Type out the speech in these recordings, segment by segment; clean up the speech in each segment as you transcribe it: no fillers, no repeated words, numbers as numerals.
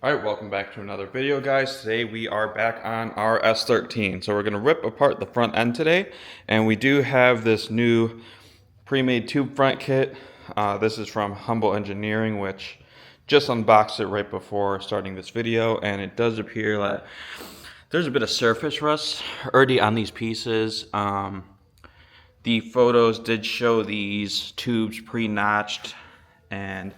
Alright, welcome back to another video, guys. Today we are back on our S13. So we're going to rip apart the front end today, and we do have this new pre-made tube front kit. This is from Humble Engineering, which just unboxed it right before starting this video, and it does appear that there's a bit of surface rust already on these pieces. The photos did show these tubes pre-notched, and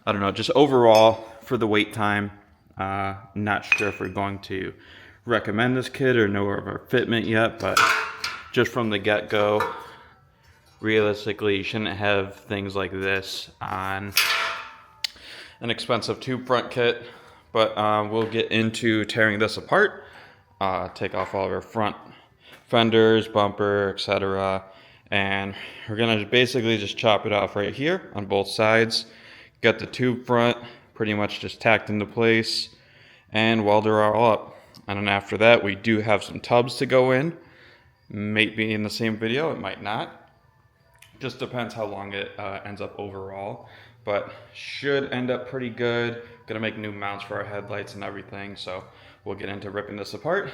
I don't know, just overall for the wait time, not sure if we're going to recommend this kit or know of our fitment yet, but just from the get-go, realistically you shouldn't have things like this on an expensive tube front kit. But we'll get into tearing this apart, take off all of our front fenders, bumper, etc., and we're gonna basically just chop it off right here on both sides. Got the tube front pretty much just tacked into place and weld her all up. And then after that, we do have some tubs to go in. Might be in the same video, it might not. Just depends how long it ends up overall. But should end up pretty good. Gonna make new mounts for our headlights and everything, so we'll get into ripping this apart.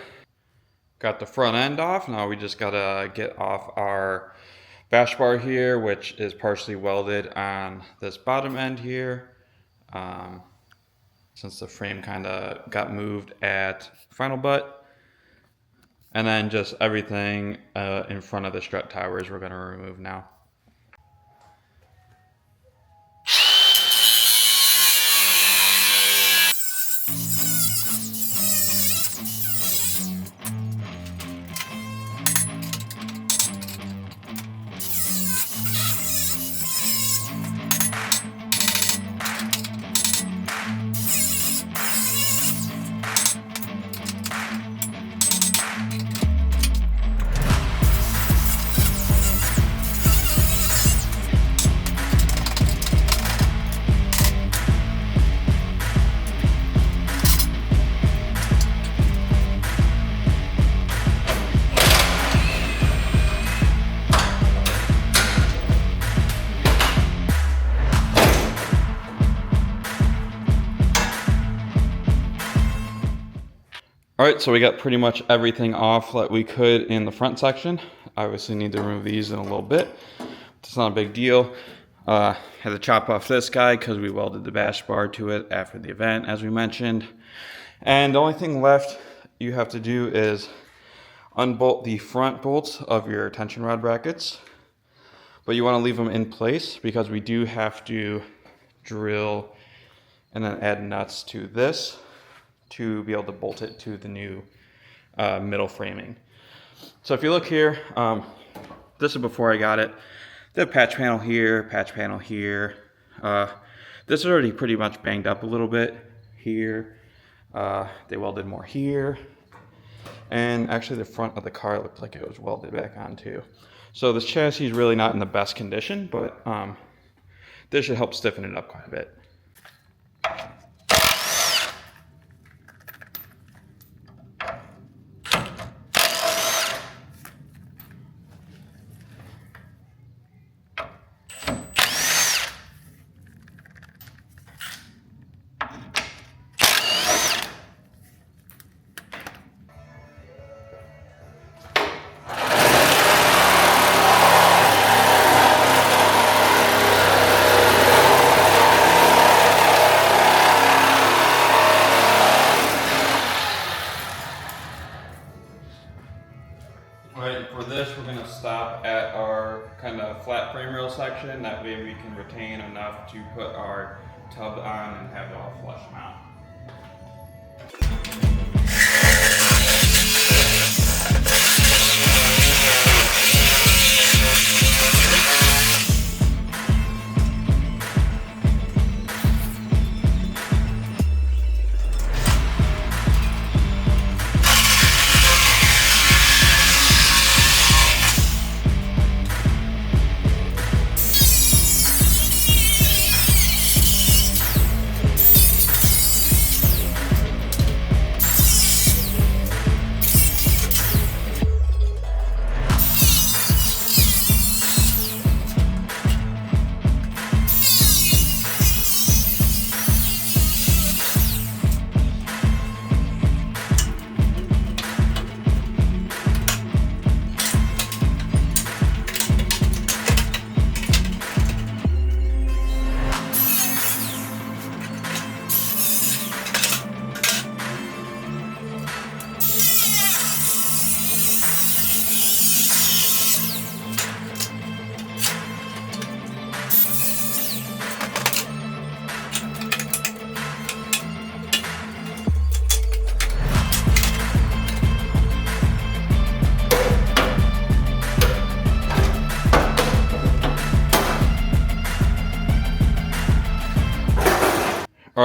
Got the front end off. Now we just gotta get off our bash bar here, which is partially welded on this bottom end here. Since the frame kind of got moved at final butt. And then just everything in front of the strut towers we're going to remove now. Alright, so we got pretty much everything off that we could in the front section. Obviously need to remove these in a little bit. It's not a big deal. Had to chop off this guy because we welded the bash bar to it after the event, as we mentioned. And the only thing left you have to do is unbolt the front bolts of your tension rod brackets. But you want to leave them in place because we do have to drill and then add nuts to this to be able to bolt it to the new middle framing. So if you look here, this is before I got it. The patch panel here, patch panel here. This is already pretty much banged up a little bit here. They welded more here. And actually the front of the car looked like it was welded back on too. So this chassis is really not in the best condition, but this should help stiffen it up quite a bit. Alright, for this we're going to stop at our kind of flat frame rail section. That way we can retain enough to put our tub on and have it all flush mount.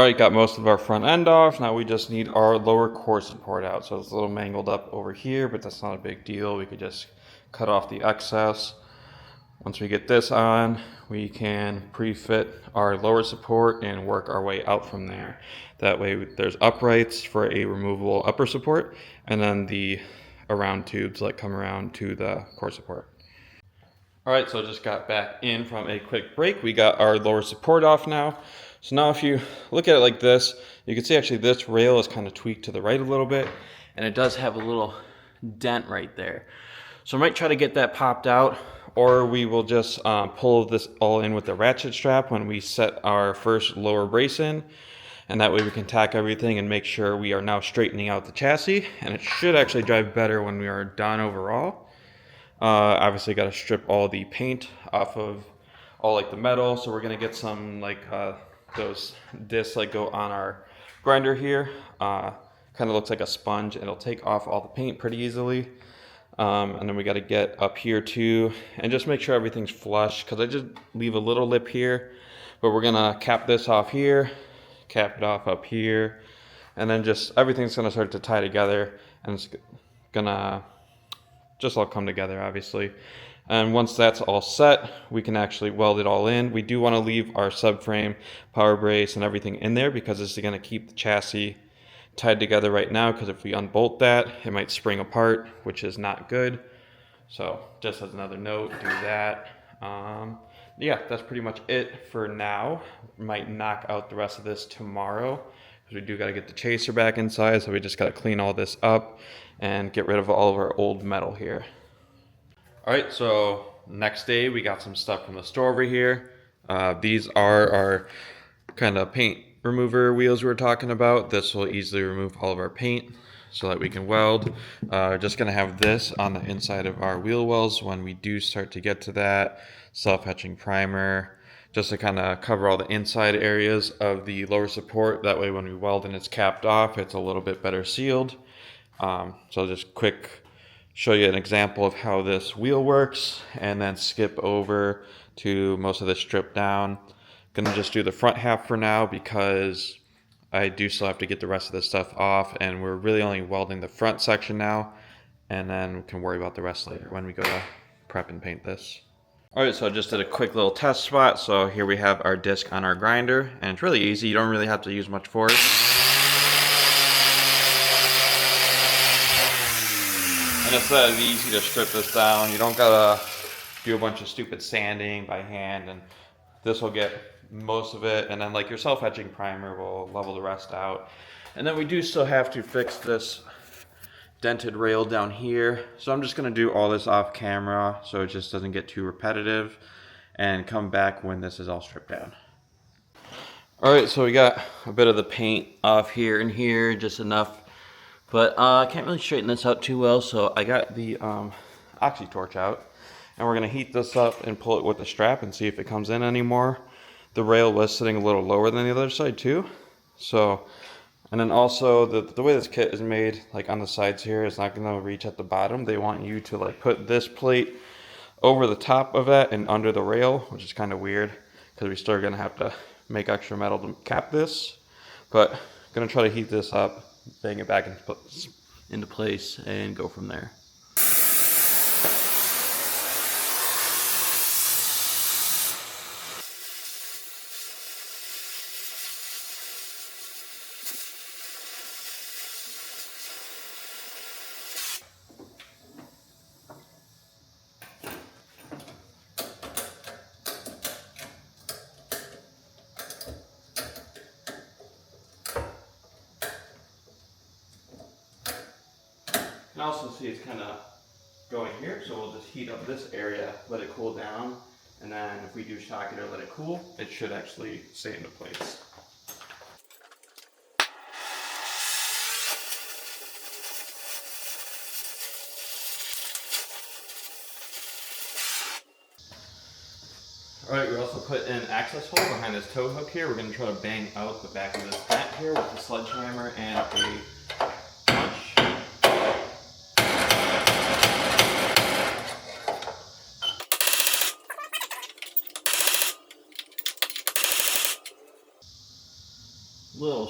Alright, got most of our front end off. Now we just need our lower core support out. So it's a little mangled up over here, but that's not a big deal. We could just cut off the excess. Once we get this on, we can pre-fit our lower support and work our way out from there. That way there's uprights for a removable upper support, and then the around tubes that come around to the core support. Alright, so I just got back in from a quick break. We got our lower support off now. So now if you look at it like this, you can see actually this rail is kind of tweaked to the right a little bit, and it does have a little dent right there. So I might try to get that popped out, or we will just pull this all in with the ratchet strap when we set our first lower brace in, and that way we can tack everything and make sure we are now straightening out the chassis, and it should actually drive better when we are done overall. Obviously got to strip all the paint off of all like the metal, so we're gonna get some like those discs like go on our grinder here. Kind of looks like a sponge. It'll take off all the paint pretty easily. And then we got to get up here too and just make sure everything's flush, because I just leave a little lip here, but we're gonna cap this off here, cap it off up here, and then just everything's gonna start to tie together, and it's gonna just all come together obviously. And once that's all set, we can actually weld it all in. We do want to leave our subframe, power brace, and everything in there because this is going to keep the chassis tied together right now, because if we unbolt that, it might spring apart, which is not good. So just as another note, do that. Yeah, that's pretty much it for now. Might knock out the rest of this tomorrow, because we do got to get the chaser back inside, so we just got to clean all this up and get rid of all of our old metal here. Alright, so next day we got some stuff from the store over here. These are our kind of paint remover wheels we were talking about. This will easily remove all of our paint so that we can weld. Just going to have this on the inside of our wheel wells when we do start to get to that. Self-etching primer, just to kind of cover all the inside areas of the lower support. That way when we weld and it's capped off, it's a little bit better sealed. So just quick show you an example of how this wheel works, and then skip over to most of this strip down. Gonna just do the front half for now because I do still have to get the rest of this stuff off, and we're really only welding the front section now, and then we can worry about the rest later when we go to prep and paint this. Alright, so I just did a quick little test spot. So here we have our disc on our grinder, and it's really easy. You don't really have to use much force. And it's that easy to strip this down. You don't gotta do a bunch of stupid sanding by hand, and this will get most of it, and then like your self-etching primer will level the rest out. And then we do still have to fix this dented rail down here, so I'm just gonna do all this off camera so it just doesn't get too repetitive, and come back when this is all stripped down. Alright, so we got a bit of the paint off here and here, just enough. But I can't really straighten this out too well, so I got the oxy torch out, and we're going to heat this up and pull it with the strap and see if it comes in anymore. The rail was sitting a little lower than the other side too. So, and then also the way this kit is made, like on the sides here, it's not going to reach at the bottom. They want you to like put this plate over the top of it and under the rail, which is kind of weird because we're still going to have to make extra metal to cap this. But I'm going to try to heat this up, bang it back into place, and go from there. You can also see it's kind of going here, so we'll just heat up this area, let it cool down, and then if we do shock it or let it cool, it should actually stay into place. Alright, we also put an access hole behind this tow hook here. We're going to try to bang out the back of this vent here with a sledgehammer and a punch.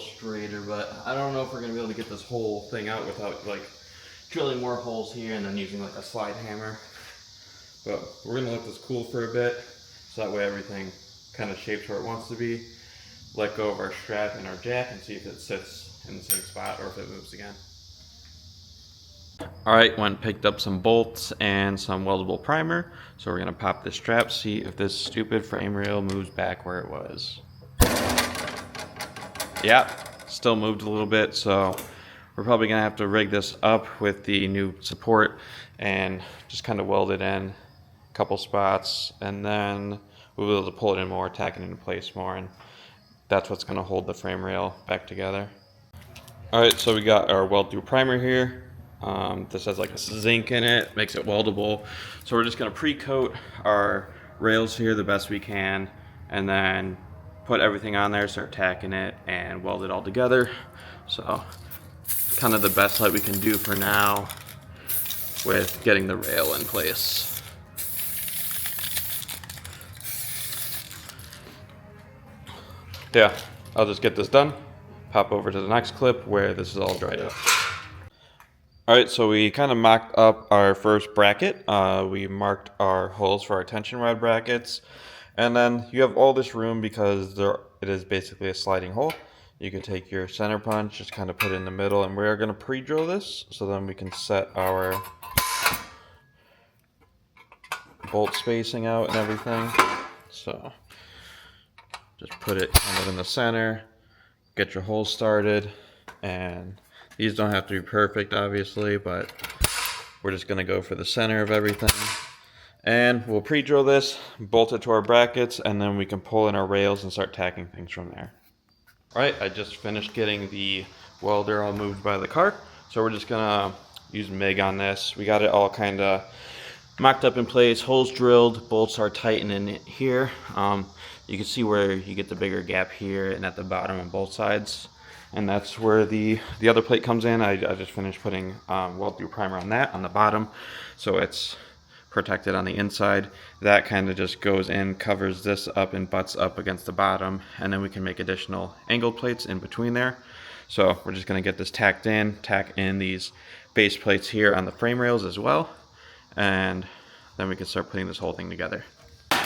straighter, but I don't know if we're gonna be able to get this whole thing out without like drilling more holes here and then using like a slide hammer. But we're gonna let this cool for a bit, so that way everything kind of shapes where it wants to be. Let go of our strap and our jack and see if it sits in the same spot or if it moves again. Alright, went and picked up some bolts and some weldable primer. So we're gonna pop this strap, see if this stupid frame rail moves back where it was. Yep, still moved a little bit, so we're probably gonna have to rig this up with the new support and just kind of weld it in a couple spots, and then we'll be able to pull it in more, tack it into place more, and that's what's gonna hold the frame rail back together. Alright, so we got our weld through primer here. This has like a zinc in it, makes it weldable. So we're just gonna pre-coat our rails here the best we can, and then put everything on there, start tacking it, and weld it all together. So kind of the best that we can do for now with getting the rail in place. Yeah, I'll just get this done, pop over to the next clip where this is all dried up. Alright, so we kind of mocked up our first bracket. We marked our holes for our tension rod brackets. And then you have all this room because it is basically a sliding hole. You can take your center punch, just kind of put it in the middle, and we're going to pre-drill this so then we can set our bolt spacing out and everything. So just put it kind of in the center, get your hole started, and these don't have to be perfect, obviously, but we're just going to go for the center of everything. And we'll pre-drill this, bolt it to our brackets, and then we can pull in our rails and start tacking things from there. Alright, I just finished getting the welder all moved by the cart, so we're just going to use MIG on this. We got it all kind of mocked up in place, holes drilled, bolts are tightening in here. You can see where you get the bigger gap here and at the bottom on both sides. And that's where the other plate comes in. I just finished putting weld through primer on that on the bottom, so it's protected on the inside. That kind of just goes in, covers this up and butts up against the bottom, and then we can make additional angled plates in between there. So we're just going to get this tacked in, tack in these base plates here on the frame rails as well, and then we can start putting this whole thing together.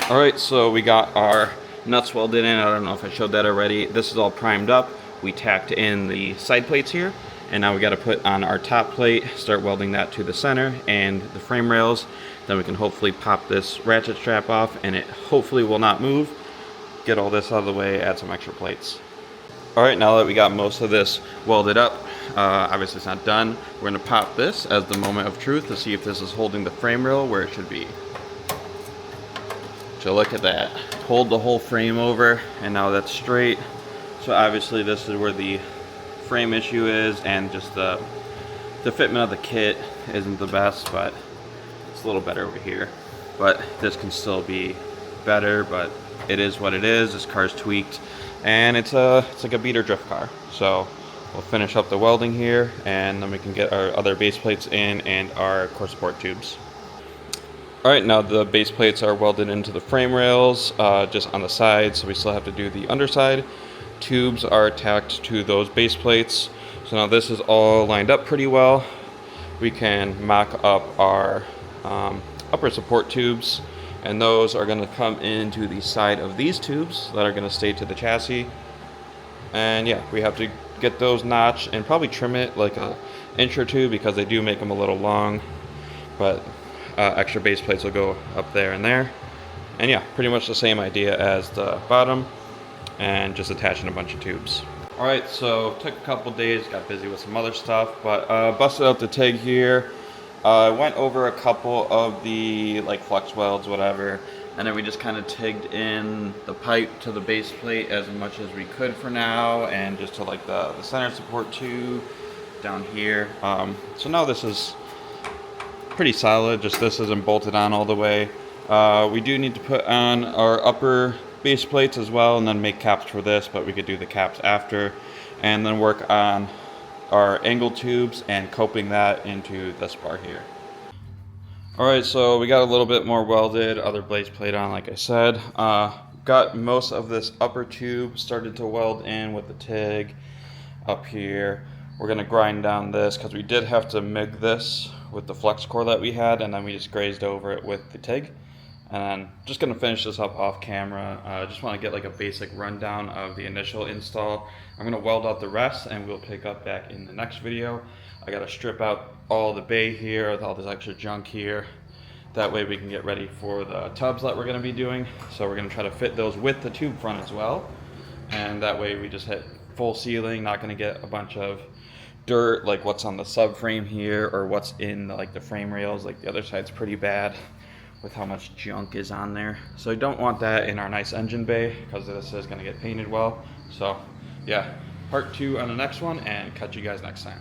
Alright, so we got our nuts welded in. I don't know if I showed that already. This is all primed up. We tacked in the side plates here, and now we got to put on our top plate, start welding that to the center and the frame rails. Then we can hopefully pop this ratchet strap off, and it hopefully will not move. Get all this out of the way, add some extra plates. Alright, now that we got most of this welded up, obviously it's not done, we're going to pop this as the moment of truth to see if this is holding the frame rail where it should be. So look at that, hold the whole frame over, and now that's straight. So obviously this is where the frame issue is, and just the fitment of the kit isn't the best, but it's a little better over here. But this can still be better, but it is what it is. This car's tweaked, and it's like a beater drift car. So we'll finish up the welding here, and then we can get our other base plates in and our core support tubes. Alright, now the base plates are welded into the frame rails, just on the side, so we still have to do the underside. Tubes are tacked to those base plates. So now this is all lined up pretty well. We can mock up our upper support tubes, and those are going to come into the side of these tubes that are going to stay to the chassis. And yeah, we have to get those notched and probably trim it like an inch or two because they do make them a little long, but extra base plates will go up there and there. And yeah, pretty much the same idea as the bottom, and just attaching a bunch of tubes. Alright, so took a couple days, got busy with some other stuff, but busted out the TIG here. Went over a couple of the like flux welds, whatever, and then we just kind of tigged in the pipe to the base plate as much as we could for now, and just to like the center support tube down here. So now this is pretty solid, just this isn't bolted on all the way. We do need to put on our upper base plates as well, and then make caps for this, but we could do the caps after, and then work on our angle tubes and coping that into this bar here. Alright, so we got a little bit more welded, other base plate on, like I said. Got most of this upper tube started to weld in with the TIG. up here. We're gonna grind down this because we did have to MIG this with the flex core that we had, and then we just grazed over it with the TIG. And then just gonna finish this up off camera. I just wanna get like a basic rundown of the initial install. I'm gonna weld out the rest and we'll pick up back in the next video. I gotta strip out all the bay here, all this extra junk here. That way we can get ready for the tubs that we're gonna be doing. So we're gonna try to fit those with the tube front as well. And that way we just hit full ceiling, not gonna get a bunch of dirt like what's on the subframe here or what's in like the frame rails. Like the other side's pretty bad with how much junk is on there. So I don't want that in our nice engine bay because this is gonna get painted well. So yeah, part 2 on the next one, and catch you guys next time.